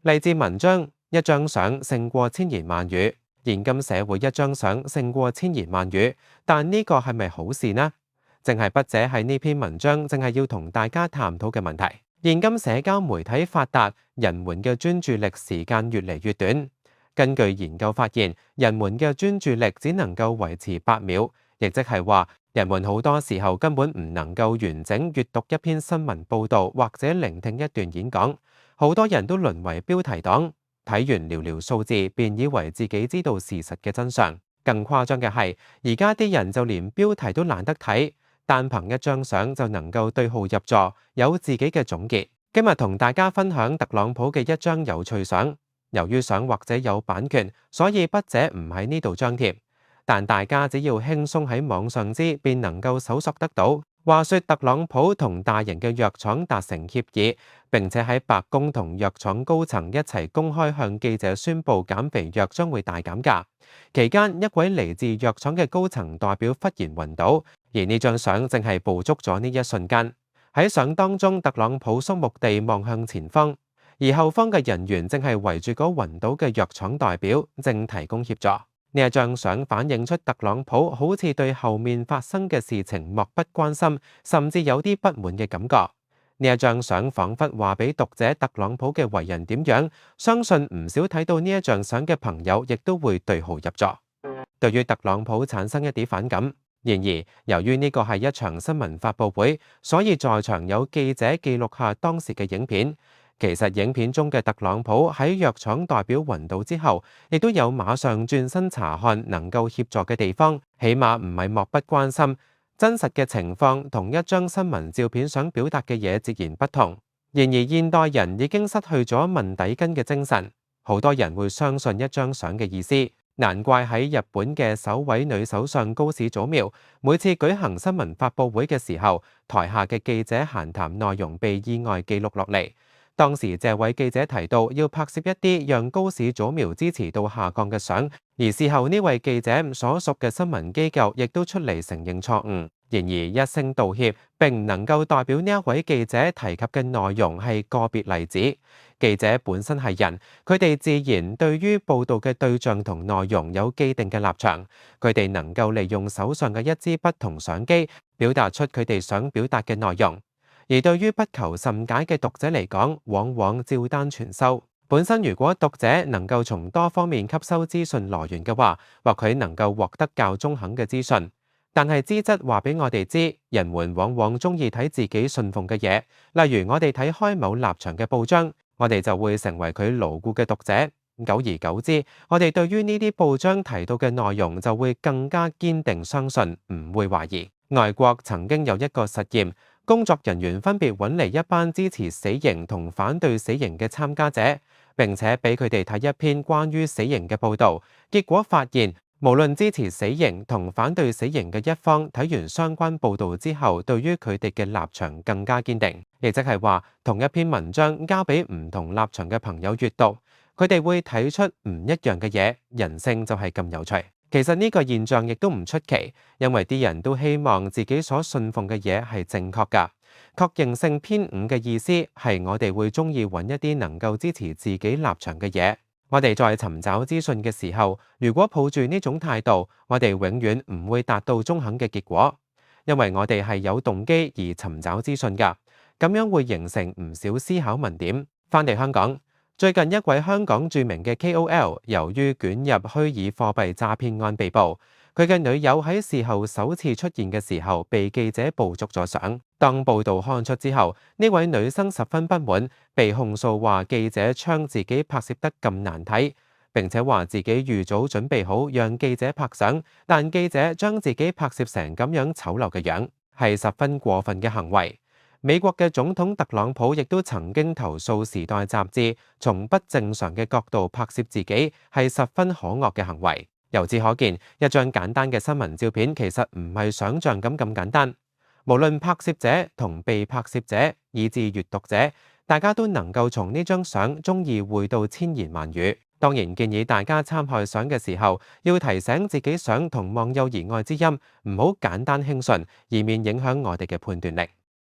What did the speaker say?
勵志文章一張相勝過千言萬語，現今社會一張相勝過千言萬語，但呢個係咪好事呢？正係筆者喺呢篇文章正係要同大家探討嘅問題。現今社交媒體發達，人們嘅專注力時間越嚟越短。根據研究發現，人們嘅專注力只能夠維持8秒，亦即係話，人們好多時候根本唔能夠完整閱讀一篇新聞報導或者聆聽一段演講。好多人都淪為標題黨，睇完寥寥數字便以為自己知道事實嘅真相。更誇張嘅係，而家啲人就連標題都懶得睇，單憑一張相就能夠對號入座，有自己嘅總結。今日同大家分享特朗普嘅一張有趣相。由於相或者有版權，所以筆者唔喺呢度張貼，但大家只要輕鬆喺網上知，便能夠搜索得到。話說特朗普同大型嘅藥廠達成協議，並且喺白宮同藥廠高層一齊公開向記者宣布減肥藥將會大減價。期間，一位嚟自藥廠嘅高層代表忽然暈倒，而呢張相正係捕捉咗呢一瞬間。喺相當中，特朗普肅穆地望向前方，而後方嘅人員正係圍住嗰暈倒嘅藥廠代表，正提供協助。呢一張相反映出特朗普好似對後面發生嘅事情漠不關心，甚至有啲不滿嘅感覺。呢一張相彷彿話俾讀者特朗普嘅為人點樣，相信唔少睇到呢一張相嘅朋友亦都會對號入座，對於特朗普產生一啲反感。然而，由於呢個係一場新聞發佈會，所以在場有記者記錄下當時嘅影片。其實影片中嘅特朗普喺藥廠代表暈倒之後，亦都有馬上轉身查看能夠協助嘅地方，起碼唔係漠不關心。真實嘅情況同一張新聞照片想表達嘅嘢截然不同。然而現代人已經失去咗問底根嘅精神，好多人會相信一張相嘅意思。難怪喺日本嘅首位女首相高市早苗，每次舉行新聞發佈會嘅時候，台下嘅記者閒談內容被意外記錄落嚟。當時這位記者提到要拍攝一啲讓高市早苗支持度下降嘅相，而事後呢位記者所屬嘅新聞機構亦都出嚟承認錯誤。然而一聲道歉並唔能夠代表呢一位記者提及嘅內容係個別例子。記者本身係人，佢哋自然對於報導嘅對象同內容有既定嘅立場，佢哋能夠利用手上嘅一支筆同相機，表達出佢哋想表達嘅內容。而對於不求甚解嘅讀者嚟講，往往照單全收。本身如果讀者能夠從多方面吸收資訊來源嘅話，或許能夠獲得較中肯嘅資訊。但係資質話俾我哋知，人們往往中意睇自己信奉嘅嘢。例如我哋睇開某立場嘅報章，我哋就會成為佢牢固嘅讀者。久而久之，我哋對於呢啲報章提到嘅內容就會更加堅定相信，唔會懷疑。外國曾經有一個實驗，工作人員分別揾嚟一班支持死刑同反對死刑嘅參加者，並且俾佢哋睇一篇關於死刑嘅報導。結果發現，無論支持死刑同反對死刑嘅一方，睇完相關報導之後，對於佢哋嘅立場更加堅定。亦即係話，同一篇文章交俾唔同立場嘅朋友閱讀，佢哋會睇出唔一樣嘅嘢。人性就係咁有趣。其實呢個現象亦都唔出奇，因為啲人都希望自己所信奉嘅嘢係正確㗎。確認性偏誤嘅意思係我哋會中意揾一啲能夠支持自己立場嘅嘢。我哋在尋找資訊嘅時候，如果抱住呢種態度，我哋永遠唔會達到中肯嘅結果，因為我哋係有動機而尋找資訊㗎。咁樣會形成唔少思考問點。返嚟香港。最近一位香港著名嘅 KOL 由於捲入虛擬貨幣詐騙案被捕，佢嘅女友喺事後首次出現嘅時候被記者捕捉咗相。當報導刊出之後，呢位女生十分不滿，被控訴話記者將自己拍攝得咁難睇，並且話自己預早準備好讓記者拍相，但記者將自己拍攝成咁樣醜陋嘅樣，係十分過分嘅行為。美國嘅總統特朗普亦都曾經投訴《時代》雜誌從不正常嘅角度拍攝自己係十分可惡嘅行為。由此可見，一張簡單嘅新聞照片其實唔係想像咁簡單。無論拍攝者同被拍攝者，以至閱讀者，大家都能夠從呢張相中意會到千言萬語。當然建議大家參考相嘅時候，要提醒自己相同望有疑愛之音，唔好簡單輕信，以免影響我哋嘅判斷力。